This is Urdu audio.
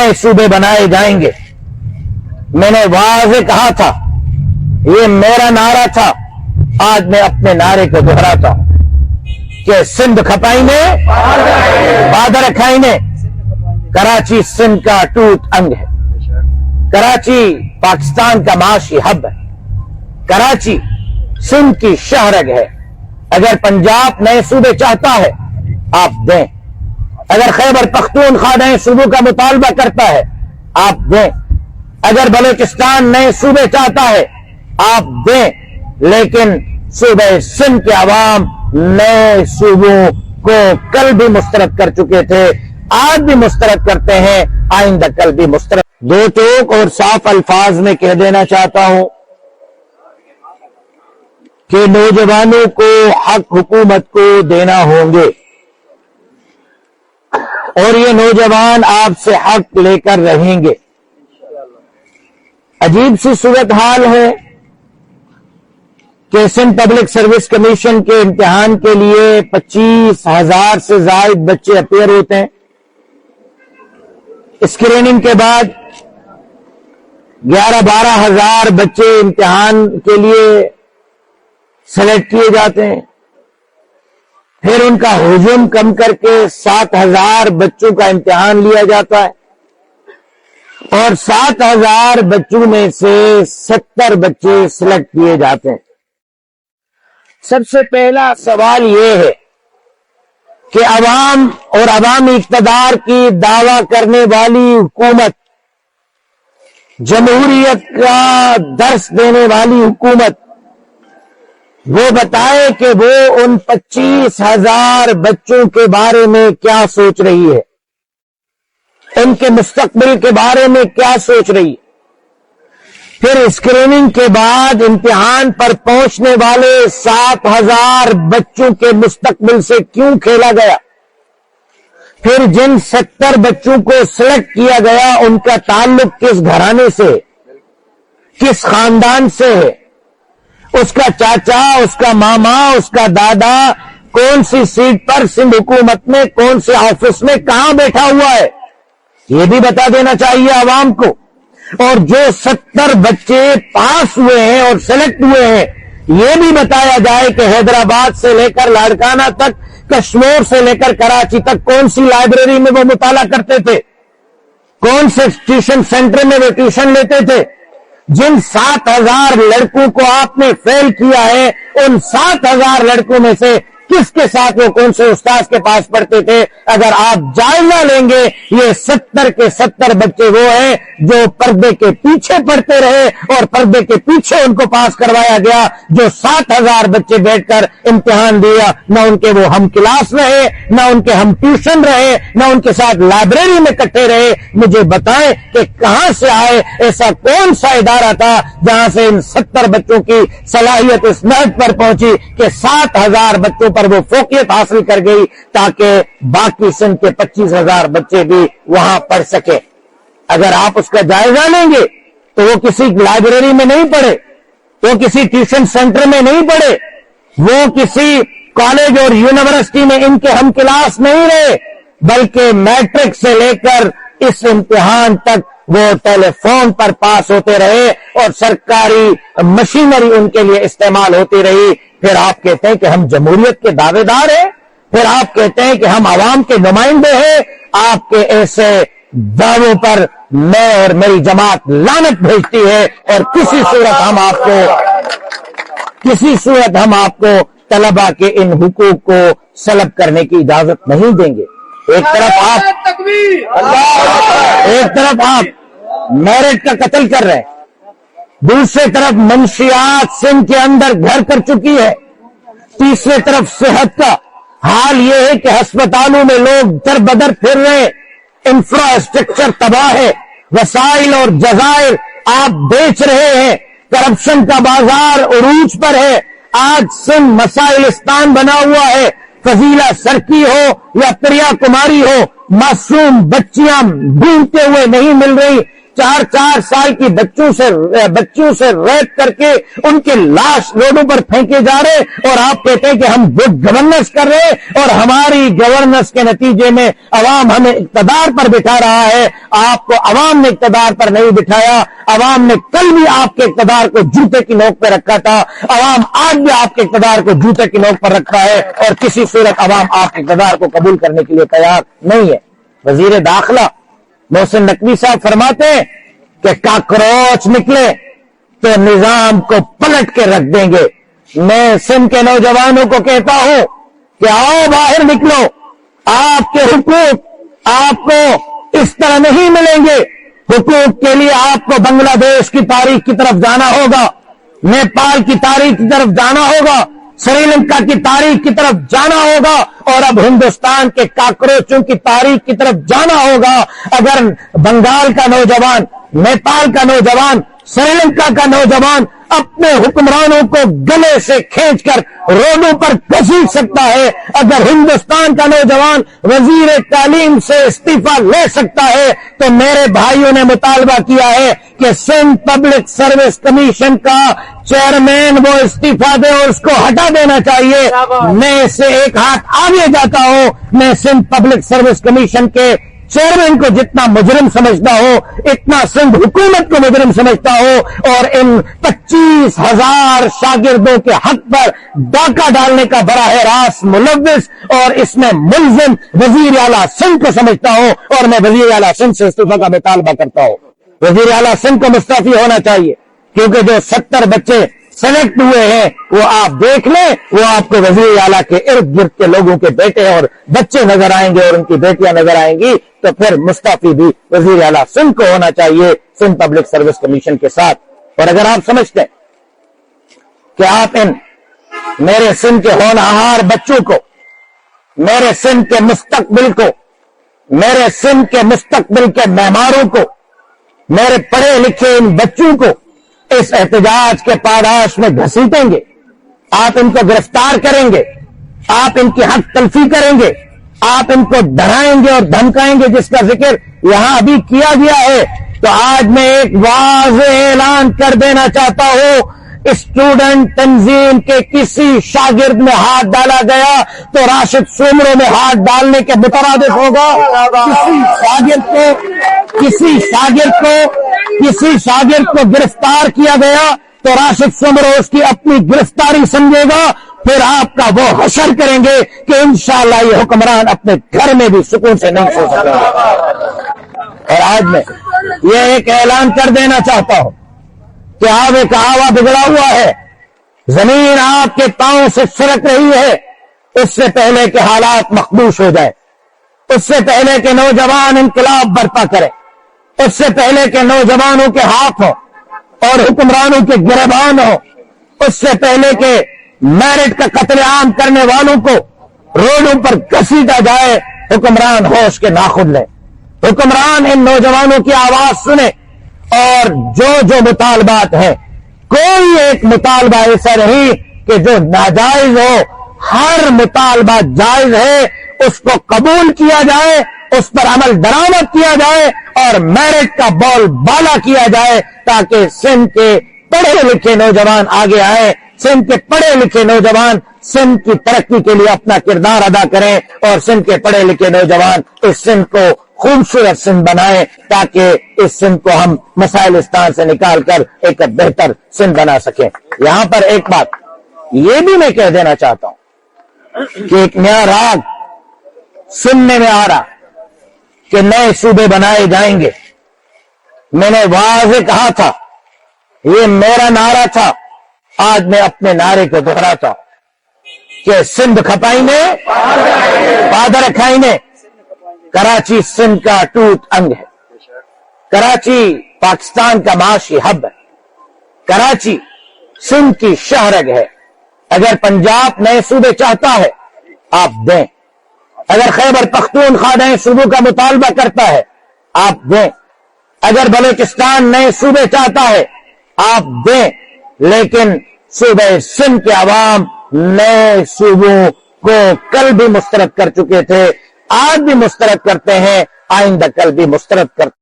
نئے صوبے بنائے جائیں گے۔ میں نے واضح کہا تھا، یہ میرا نعرہ تھا، آج میں اپنے نعرے کو دہراتا ہوں کہ سندھ کھپائی نے بادر کھائی نے، کراچی سندھ کا ٹوٹ انگ ہے، کراچی پاکستان کا معاشی ہب ہے، کراچی سندھ کی شہرگ ہے۔ اگر پنجاب نئے صوبے چاہتا ہے آپ دیں، اگر خیبر پختونخوا نئے صوبوں کا مطالبہ کرتا ہے آپ دیں، اگر بلوچستان نئے صوبے چاہتا ہے آپ دیں، لیکن صوبہ سندھ کے عوام نئے صوبوں کو کل بھی مسترد کر چکے تھے، آج بھی مسترد کرتے ہیں، آئندہ کل بھی مسترد۔ دو ٹوک اور صاف الفاظ میں کہہ دینا چاہتا ہوں کہ نوجوانوں کو حق حکومت کو دینا ہوں گے، اور یہ نوجوان آپ سے حق لے کر رہیں گے۔ عجیب سی صورتحال ہے کہ سندھ پبلک سروس کمیشن کے امتحان کے لیے 25,000 سے زائد بچے اپیئر ہوتے ہیں، اسکریننگ کے بعد 11-12,000 بچے امتحان کے لیے سلیکٹ کیے جاتے ہیں، پھر ان کا ہجوم کم کر کے 7,000 بچوں کا امتحان لیا جاتا ہے، اور 7,000 بچوں میں سے 70 بچے سلیکٹ کیے جاتے ہیں۔ سب سے پہلا سوال یہ ہے کہ عوام اور عوامی اقتدار کی دعویٰ کرنے والی حکومت، جمہوریت کا درس دینے والی حکومت، وہ بتائے کہ وہ ان 25,000 بچوں کے بارے میں کیا سوچ رہی ہے، ان کے مستقبل کے بارے میں کیا سوچ رہی ہے۔ پھر اسکریننگ کے بعد امتحان پر پہنچنے والے 7,000 بچوں کے مستقبل سے کیوں کھیلا گیا، پھر جن 70 بچوں کو سلیکٹ کیا گیا ان کا تعلق کس گھرانے سے، کس خاندان سے ہے، اس کا چاچا، اس کا ماما، اس کا دادا کون سی سیٹ پر سندھ حکومت میں، کون سے آفس میں کہاں بیٹھا ہوا ہے، یہ بھی بتا دینا چاہیے عوام کو۔ اور جو 70 بچے پاس ہوئے ہیں اور سلیکٹ ہوئے ہیں، یہ بھی بتایا جائے کہ حیدرآباد سے لے کر لاڑکانہ تک، کشمیر سے لے کر کراچی تک کون سی لائبریری میں وہ مطالعہ کرتے تھے، کون سے ٹیوشن سینٹر میں وہ ٹیوشن لیتے تھے۔ جن 7,000 لڑکوں کو آپ نے فیل کیا ہے، ان 7,000 لڑکوں میں سے کس کے ساتھ وہ کون سے استاذ کے پاس پڑھتے تھے؟ اگر آپ جائزہ لیں گے، یہ 70 کے 70 بچے وہ ہیں جو پردے کے پیچھے پڑھتے رہے اور پردے کے پیچھے ان کو پاس کروایا گیا۔ جو 7,000 بچے بیٹھ کر امتحان دیا، نہ ان کے وہ ہم کلاس رہے، نہ ان کے ہم ٹیوشن رہے، نہ ان کے ساتھ لائبریری میں اکٹھے رہے۔ مجھے بتائیں کہ کہاں سے آئے؟ ایسا کون سا ادارہ تھا جہاں سے ان 70 بچوں کی صلاحیت اس نحو پر پہنچی کہ 7,000 بچوں پر وہ فوقیت حاصل کر گئی تاکہ باقی سندھ کے 25,000 بچے بھی وہاں پڑھ سکے؟ اگر آپ اس کا جائزہ لیں گے تو وہ کسی لائبریری میں نہیں پڑھے، وہ کسی ٹیوشن سینٹر میں نہیں پڑھے، وہ کسی کالج اور یونیورسٹی میں ان کے ہم کلاس نہیں رہے، بلکہ میٹرک سے لے کر اس امتحان تک وہ ٹیلی فون پر پاس ہوتے رہے اور سرکاری مشینری ان کے لیے استعمال ہوتی رہی۔ پھر آپ کہتے ہیں کہ ہم جمہوریت کے دعوے دار ہیں، پھر آپ کہتے ہیں کہ ہم عوام کے نمائندے ہیں۔ آپ کے ایسے دعووں پر میں اور میری جماعت لعنت بھیجتی ہے، اور کسی صورت ہم آپ کو طلبہ کے ان حقوق کو سلب کرنے کی اجازت نہیں دیں گے۔ ایک طرف آپ میرٹ کا قتل کر رہے ہیں، دوسری طرف منشیات سندھ کے اندر گھر کر چکی ہے، تیسری طرف صحت کا حال یہ ہے کہ ہسپتالوں میں لوگ در بدر پھر رہے، انفراسٹرکچر تباہ ہے، وسائل اور جزائر آپ بیچ رہے ہیں، کرپشن کا بازار عروج پر ہے۔ آج سندھ مسائلستان بنا ہوا ہے، فضیلہ سرکی ہو یا پریا کماری ہو، معصوم بچیاں ڈھونڈتے ہوئے نہیں مل رہی، 4 سال کی بچوں سے ریپ کر کے ان کے لاش روڈوں پر پھینکے جا رہے، اور آپ کہتے ہیں کہ ہم گڈ گورننس کر رہے، اور ہماری گورننس کے نتیجے میں عوام ہمیں اقتدار پر بٹھا رہا ہے۔ آپ کو عوام نے اقتدار پر نہیں بٹھایا، عوام نے کل بھی آپ کے اقتدار کو جوتے کی نوک پہ رکھا تھا، عوام آج بھی آپ کے اقتدار کو جوتے کی نوک پر رکھا ہے، اور کسی صورت عوام آپ کے اقتدار کو قبول کرنے کے لیے تیار نہیں ہے۔ وزیر داخلہ محسن نقوی صاحب فرماتے ہیں کہ کاکروچ نکلے تو نظام کو پلٹ کے رکھ دیں گے۔ میں سندھ کے نوجوانوں کو کہتا ہوں کہ آؤ باہر نکلو، آپ کے حقوق آپ کو اس طرح نہیں ملیں گے۔ حقوق کے لیے آپ کو بنگلہ دیش کی تاریخ کی طرف جانا ہوگا، نیپال کی تاریخ کی طرف جانا ہوگا، سری لنکا کی تاریخ کی طرف جانا ہوگا، اور اب ہندوستان کے کاکروچوں کی تاریخ کی طرف جانا ہوگا۔ اگر بنگال کا نوجوان، نیپال کا نوجوان، سری لنکا کا نوجوان اپنے حکمرانوں کو گلے سے کھینچ کر روڈوں پر گھسیٹ سکتا ہے، اگر ہندوستان کا نوجوان وزیر تعلیم سے استعفیٰ لے سکتا ہے، تو میرے بھائیوں نے مطالبہ کیا ہے کہ سندھ پبلک سروس کمیشن کا چیئرمین وہ استعفیٰ دے اور اس کو ہٹا دینا چاہیے۔ میں اس سے ایک ہاتھ آگے جاتا ہوں، میں سندھ پبلک سروس کمیشن کے چیئرمین کو جتنا مجرم سمجھتا ہوں، اتنا سندھ حکومت کو مجرم سمجھتا ہوں، اور ان 25,000 شاگردوں کے حق پر ڈاکہ ڈالنے کا براہ راست ملوث اور اس میں ملزم وزیر اعلیٰ سندھ کو سمجھتا ہوں، اور میں وزیر اعلیٰ سندھ سے استعفیٰ کا مطالبہ کرتا ہوں۔ وزیر اعلیٰ سندھ کو مستعفی ہونا چاہیے، کیونکہ جو 70 بچے سلیکٹ ہوئے ہیں وہ آپ دیکھ لیں، وہ آپ کو وزیر اعلیٰ کے ارد گرد کے لوگوں کے بیٹے اور بچے نظر آئیں گے اور ان کی بیٹیاں نظر آئیں گی، تو پھر مستعفی بھی وزیر اعلیٰ سندھ کو ہونا چاہیے سندھ پبلک سروس کمیشن کے ساتھ۔ اور اگر آپ سمجھتے ہیں کہ آپ ان میرے سندھ کے ہونہار بچوں کو، میرے سندھ کے مستقبل کو، میرے سندھ کے مستقبل کے معماروں کو، میرے پڑھے لکھے ان بچوں کو اس احتجاج کے پاداش میں گھسیٹیں گے، آپ ان کو گرفتار کریں گے، آپ ان کی حق تلفی کریں گے، آپ ان کو ڈرائیں گے اور دھمکائیں گے، جس کا ذکر یہاں ابھی کیا گیا ہے، تو آج میں ایک واضح اعلان کر دینا چاہتا ہوں، اسٹوڈنٹ تنظیم کے کسی شاگرد میں ہاتھ ڈالا گیا تو راشد سومرو میں ہاتھ ڈالنے کے مترادف ہوگا۔ کسی شاگرد کو گرفتار کیا گیا تو راشد سومرو اس کی اپنی گرفتاری سمجھے گا، پھر آپ کا وہ حشر کریں گے کہ انشاءاللہ یہ حکمران اپنے گھر میں بھی سکون سے نہیں سو سکے گا۔ اور آج میں یہ ایک اعلان کر دینا چاہتا ہوں کہ آب کہاوا بگڑا ہوا ہے، زمین آپ کے پاؤں سے سرک رہی ہے، اس سے پہلے کہ حالات مخدوش ہو جائے، اس سے پہلے کہ نوجوان انقلاب برپا کرے، اس سے پہلے کہ نوجوانوں کے ہاتھ ہوں اور حکمرانوں کے گریبان ہوں، اس سے پہلے کہ میرٹ کا قتل عام کرنے والوں کو روڈوں پر گھسیٹا جائے، حکمران ہوش کے ناخن لیں، حکمران ان نوجوانوں کی آواز سنے، اور جو مطالبات ہیں، کوئی ایک مطالبہ ایسا نہیں کہ جو ناجائز ہو، ہر مطالبہ جائز ہے، اس کو قبول کیا جائے، اس پر عمل درآمد کیا جائے اور میرٹ کا بول بالا کیا جائے، تاکہ سندھ کے پڑھے لکھے نوجوان آگے آئے، سندھ کے پڑھے لکھے نوجوان سندھ کی ترقی کے لیے اپنا کردار ادا کریں، اور سندھ کے پڑھے لکھے نوجوان اس سندھ کو خوبصورت سندھ بنائیں، تاکہ اس سندھ کو ہم مسائلستان سے نکال کر ایک بہتر سندھ بنا سکیں۔ یہاں پر ایک بات یہ بھی میں کہہ دینا چاہتا ہوں کہ ایک نیا راگ سننے میں آ رہا کہ نئے صوبے بنائے جائیں گے۔ میں نے واضح کہا تھا، یہ میرا نعرہ تھا، آج میں اپنے نعرے کو دہراتا ہوں کہ سندھ کھپائی نے پادر کھائی نے، کراچی سندھ کا ٹوٹ انگ ہے، کراچی پاکستان کا معاشی ہب ہے، کراچی سندھ کی شہرگ ہے۔ اگر پنجاب نئے صوبے چاہتا ہے آپ دیں، اگر خیبر پختونخوا نئے صوبوں کا مطالبہ کرتا ہے آپ دیں، اگر بلوچستان نئے صوبے چاہتا ہے آپ دیں، لیکن صوبے سندھ کے عوام نئے صوبوں کو کل بھی مسترد کر چکے تھے، آج بھی مسترد کرتے ہیں، آئندہ کل بھی مسترد کرتے ہیں۔